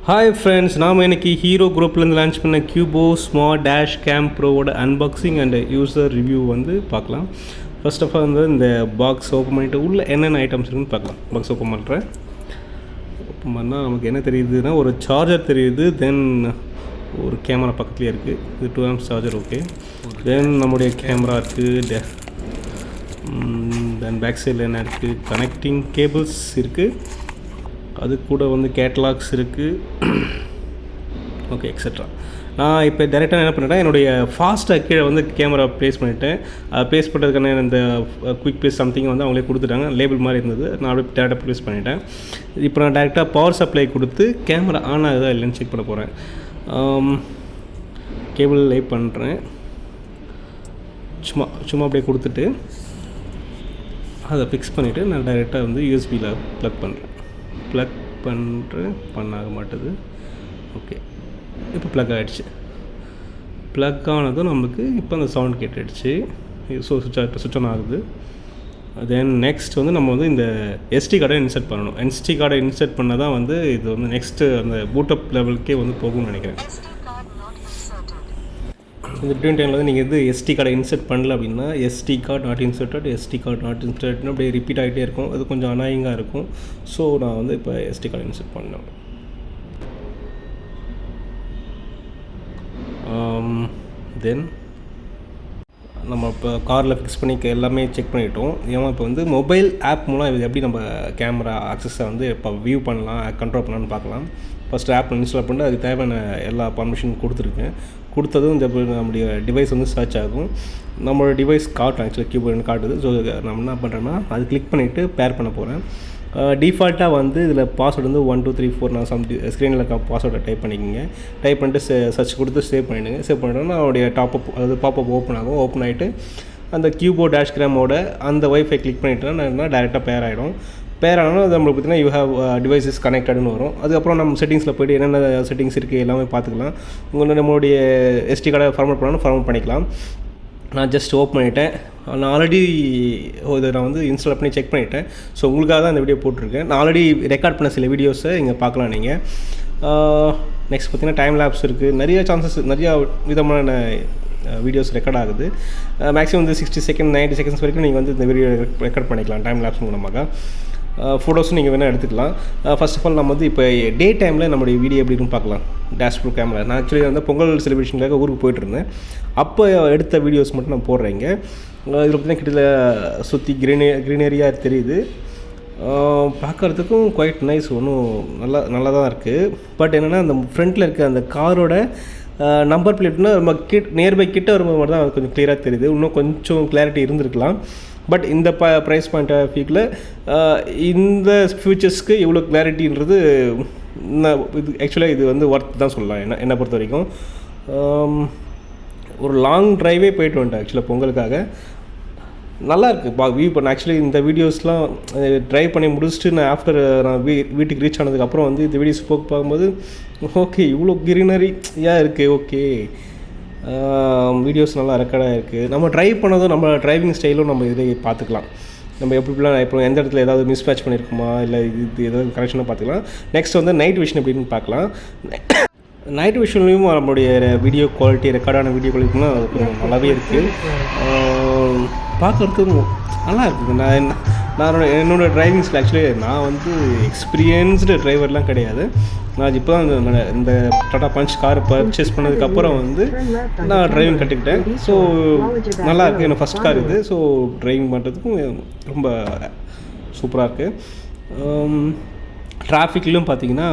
Hi friends, நாம் இன்றைக்கி Hero குரூப்லேருந்து லான்ச் பண்ண Qubo Dash Cam Proவோட அன்பாக்சிங் அண்ட் யூசர் ரிவ்யூ வந்து பார்க்கலாம். ஃபர்ஸ்ட் ஆஃப் ஆல் வந்து இந்த பாக்ஸ் ஓப்பன் பண்ணிவிட்டு உள்ளே என்னென்ன ஐட்டம்ஸ் இருக்குன்னு பார்க்கலாம். பாக்ஸ் ஓப்பன் பண்ணுறேன். ஓப்பன் பண்ணால் நமக்கு என்ன தெரியுதுன்னா ஒரு சார்ஜர் தெரியுது, தென் ஒரு கேமரா பக்கத்துலேயே இருக்குது. இது 2 amps சார்ஜர். ஓகே, தென் நம்முடைய கேமரா இருக்குது. தென் பேக் சைடில் என்ன இருக்குது, கனெக்டிங் கேபிள்ஸ் இருக்குது, அது கூட வந்து கேட்லாக்ஸ் இருக்குது. Okay, extra. நான் இப்போ டேரெக்டாக என்ன பண்ணிட்டேன், என்னுடைய ஃபாஸ்ட்டாக கீழே வந்து கேமரா ப்ளேஸ் பண்ணிவிட்டேன். ப்ளேஸ் பண்ணுறதுக்கான இந்த குயிக் ப்ளேஸ் சம்திங் வந்து அவங்களே கொடுத்துட்டாங்க, லேபிள் மாதிரி இருந்தது. நான் அப்படியே டேரெக்டாக ப்ளேஸ் பண்ணிட்டேன். இப்போ நான் டேரெக்டாக பவர் சப்ளை கொடுத்து கேமரா ஆன் ஆகுதா இல்லைன்னு செக் பண்ண போகிறேன். கேபிள் லே பண்ணுறேன். சும்மா அப்படியே கொடுத்துட்டு அதை ஃபிக்ஸ் பண்ணிவிட்டு நான் டைரெக்டாக வந்து யூஎஸ்பியில் ப்ளக் பண்ணுறேன். பண்ணாக மாட்டுது. ஓகே, இப்போ ப்ளக் ஆகிடுச்சு. ப்ளக் ஆனதும் நம்மளுக்கு இப்போ அந்த சவுண்ட் கேட்டுடுச்சு. ஸோ சுவிட்ச் ஆன் ஆகுது. தென் நெக்ஸ்ட் வந்து நம்ம வந்து இந்த எஸ்டி கார்டை இன்சர்ட் பண்ணணும். எஸ்டி கார்டை இன்சர்ட் பண்ணால் தான் வந்து இது வந்து நெக்ஸ்ட்டு அந்த பூட்டப் லெவலுக்கே வந்து போகும்னு நினைக்கிறேன். இந்த பிட்வீன் டைமில் வந்து நீங்கள் இது எஸ்டி கார்டை இன்சர்ட் பண்ணல அப்படின்னா எஸ்டி கார்டு நாட் இன்சர்ட்னு அப்படியே ரிப்பீட் ஆகிட்டே இருக்கும். அது கொஞ்சம் அனாயிங்காக இருக்கும். ஸோ நான் வந்து இப்போ எஸ்டி கார்டை இன்சர்ட் பண்ணேன். தென் நம்ம இப்போ காரில் ஃபிக்ஸ் பண்ணி எல்லாமே செக் பண்ணிட்டோம். ஏன்னா இப்போ வந்து மொபைல் ஆப் மூலம் இது எப்படி நம்ம கேமரா ஆக்சஸை வந்து இப்போ வியூ பண்ணலாம், கண்ட்ரோல் பண்ணலான்னு பார்க்கலாம். ஃபஸ்ட்டு ஆப் இன்ஸ்டால் பண்ணிட்டு அதுக்கு தேவையான எல்லா பர்மிஷனும் கொடுத்துருக்கேன். கொடுத்ததும் இந்த நம்முடைய டிவைஸ் வந்து சர்ச் ஆகும். நம்மளோட டிவைஸ் காட்டும், ஆக்சுவலாக கீபோர்டு காட்டுது. ஸோ நம்ம என்ன பண்ணுறோன்னா அது கிளிக் பண்ணிவிட்டு பேர் பண்ண போகிறேன். டிஃபால்ட்டாக வந்து இதில் பாஸ்வேர்டு வந்து 1 2 3 4 நான் ஸ்க்ரீனில் பாஸ்வேர்டை டைப் பண்ணிக்கோங்க. டைப் பண்ணிட்டு சர்ச் கொடுத்து சேவ் பண்ணிவிடுங்க. சேவ் பண்ணிட்டோன்னா அவருடைய டாப்அப் அதாவது பாப்அப் ஓப்பன் ஆகும். ஓப்பன் ஆகிட்டு அந்த Qubo Dash Camோட அந்த வைஃபை கிளிக் பண்ணிட்டோன்னா டேரெக்டாக பேர் ஆகிடும். பேர் ஆனால் அது நம்மளுக்கு பார்த்திங்கன்னா யூ ஹேவ் டிவைஸஸ் கனெக்டடுன்னு வரும். அதுக்கப்புறம் நம்ம செட்டிங்ஸில் போய்ட்டு என்னென்ன செட்டிங்ஸ் இருக்குது எல்லாமே பார்த்துக்கலாம். நம்மளுடைய எஸ்டி கார்டை ஃபார்மேட் பண்ணாலும் ஃபார்மேட் பண்ணிக்கலாம். நான் ஜஸ்ட் ஓப்பன் பண்ணிட்டேன். நான் ஆல்ரெடி இதை நான் வந்து இன்ஸ்டால் பண்ணி செக் பண்ணிட்டேன். ஸோ உங்களுக்காக தான் இந்த வீடியோ போட்டிருக்கேன். நான் ஆல்ரெடி ரெக்கார்ட் பண்ண சில வீடியோஸை இங்கே பார்க்கலாம் நீங்கள். நெக்ஸ்ட் பார்த்திங்கன்னா டைம் லேப்ஸ் இருக்குது. நிறையா விதமான வீடியோஸ் ரெக்கார்ட் ஆகுது. மேக்ஸிமம் வந்து 60 செகண்ட் 90 செகண்ட்ஸ் வரைக்கும் நீங்கள் வந்து இந்த வீடியோ ரெக்கார்ட் பண்ணிக்கலாம் டைம் லேப்ஸ் மூலமாக. ஃபோட்டோஸும் நீங்கள் வேணால் எடுத்துக்கலாம். ஃபர்ஸ்ட் ஆஃப் ஆல் நம்ம வந்து இப்போ டே டைமில் நம்மளுடைய வீடியோ எப்படி இருக்குன்னு பார்க்கலாம். டேஷ்போர்ட் கேமரா நான் ஆக்சுவலி வந்து பொங்கல் செலிப்ரேஷனுக்காக ஊருக்கு போயிட்டுருந்தேன். அப்போ எடுத்த வீடியோஸ் மட்டும் நான் போடுறேங்க. இதில் பார்த்தீங்கன்னா கிட்டத்தட்ட சுற்றி க்ரீனரியாக தெரியுது. பார்க்குறதுக்கும் குவைட் நைஸ், ஒன்றும் நல்லா தான் இருக்குது. பட் என்னென்னா அந்த ஃப்ரண்ட்டில் இருக்க அந்த காரோட நம்பர் பிளேட்னா நம்ம நியர்பை கிட்ட வரும்போது தான் கொஞ்சம் க்ளியராக தெரியுது. இன்னும் கொஞ்சம் கிளாரிட்டி இருந்திருக்கலாம். பட் இந்த ப்ரைஸ் பாயிண்ட் ஆஃப் வியூவில் இந்த ஃபியூச்சர்ஸ்க்கு இவ்வளோ கிளாரிட்டின்றது இது ஆக்சுவலாக இது வந்து ஒர்த் தான் சொல்லலாம். என்னை பொறுத்த வரைக்கும் ஒரு லாங் ட்ரைவே போய்ட்டு வந்துட்டேன் ஆக்சுவலாக பொங்கலுக்காக. நல்லாயிருக்கு வியூ பண்ண. ஆக்சுவலி இந்த வீடியோஸ்லாம் ட்ரைவ் பண்ணி முடிச்சுட்டு நான் வீட்டுக்கு ரீச் ஆனதுக்கப்புறம் வந்து இந்த வீடியோஸ் பார்க்கும்போது ஓகே இவ்வளோ க்ரீனரியாக இருக்குது. ஓகே, வீடியோஸ் நல்லா ரெக்கார்டாக இருக்குது. நம்ம ட்ரைவ் பண்ணதும் நம்ம டிரைவிங் ஸ்டைலும் நம்ம இதிலே பார்த்துக்கலாம். நம்ம எப்படிலாம் இப்போ எந்த இடத்துல ஏதாவது மிஸ் மேட்ச் பண்ணியிருக்குமா இல்லை இது ஏதாவது கரெக்ஷனாக பார்த்துக்கலாம். நெக்ஸ்ட் வந்து நைட் விஷன் எப்படின்னு பார்க்கலாம். நைட் விஷன்லேயும் நம்மளுடைய வீடியோ குவாலிட்டி, ரெக்கார்டான வீடியோ குவாலிட்டிலாம் கொஞ்சம் நல்லாவே இருக்குது. பார்க்குறதுக்கும் நல்லா இருக்குது. நான் என்னோடய டிரைவிங் ஸ்கில் ஆக்சுவலி நான் வந்து எக்ஸ்பீரியன்ஸ்டு டிரைவர்லாம் கிடையாது. நான் இப்போ தான் இந்த டாடா பஞ்ச் கார் பர்ச்சேஸ் பண்ணதுக்கப்புறம் வந்து நான் டிரைவிங் கற்றுக்கிட்டேன். ஸோ நல்லாயிருக்கு. என்னோடய ஃபஸ்ட் கார் இது. ஸோ டிரைவிங் பண்ணுறதுக்கும் ரொம்ப சூப்பராக இருக்குது. டிராஃபிக்லேயும் பார்த்திங்கன்னா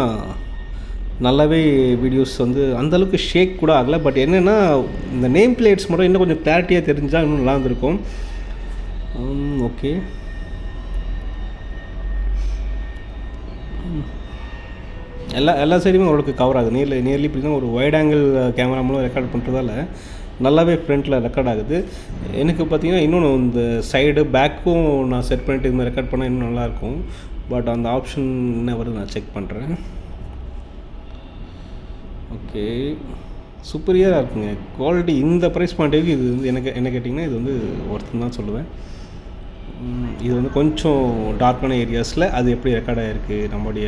நல்லாவே வீடியோஸ் வந்து அந்தளவுக்கு ஷேக் கூட ஆகலை. பட் என்னென்னா இந்த நேம் பிளேட்ஸ் மட்டும் இன்னும் கொஞ்சம் கிளாரிட்டியாக தெரிஞ்சால் இன்னும் நல்லா இருந்திருக்கும். ஓகே, எல்லா சைடுமே ஓரளவுக்கு கவர் ஆகுது. நியர்லி இப்படின்னா ஒரு வைட் ஆங்கிள் கேமரா மூலம் ரெக்கார்ட் பண்ணுறதால நல்லாவே ஃப்ரண்ட்டில் ரெக்கார்ட் ஆகுது. எனக்கு பார்த்திங்கன்னா இன்னொன்று இந்த சைடு பேக்கும் நான் செட் பண்ணிவிட்டு இது மாதிரி ரெக்கார்ட் பண்ணால் இன்னும் நல்லாயிருக்கும். பட் அந்த ஆப்ஷன் என்ன வருது நான் செக் பண்ணுறேன். ஓகே, சூப்பரியாக இருக்குங்க குவாலிட்டி. இந்த ப்ரைஸ் பாயிண்ட்டுக்கு இது வந்து என்ன கேட்டிங்கன்னா இது வந்து ஒர்த்துன்னு தான் சொல்லுவேன். இது வந்து கொஞ்சம் டார்க்கான ஏரியாஸில் அது எப்படி ரெக்கார்ட் ஆகிருக்கு நம்மளுடைய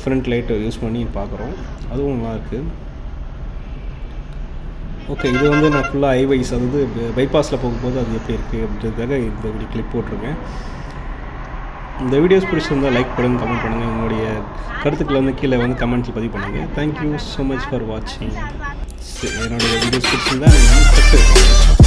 ஃப்ரண்ட் லைட்டை யூஸ் பண்ணி பார்க்குறோம். அதுவும் நல்லாயிருக்கு. ஓகே, இது வந்து நான் ஃபுல்லாக ஐவைஸ் அதாவது பைபாஸில் போகும்போது அது எப்படி இருக்குது அப்படின்றதுக்காக இந்த வீடியோ கிளிப் போட்டிருக்கேன். இந்த வீடியோஸ் பிடிச்சிருந்தால் லைக் பண்ணுங்கள், கமெண்ட் பண்ணுங்கள். உங்களுடைய கருத்துக்களை வந்து கீழே வந்து கமெண்ட்ஸில் பதிவு பண்ணுங்கள். தேங்க்யூ ஸோ மச் ஃபார் வாட்சிங். என்னுடைய வீடியோஸ் பிடிச்சிருந்தால் நீங்கள்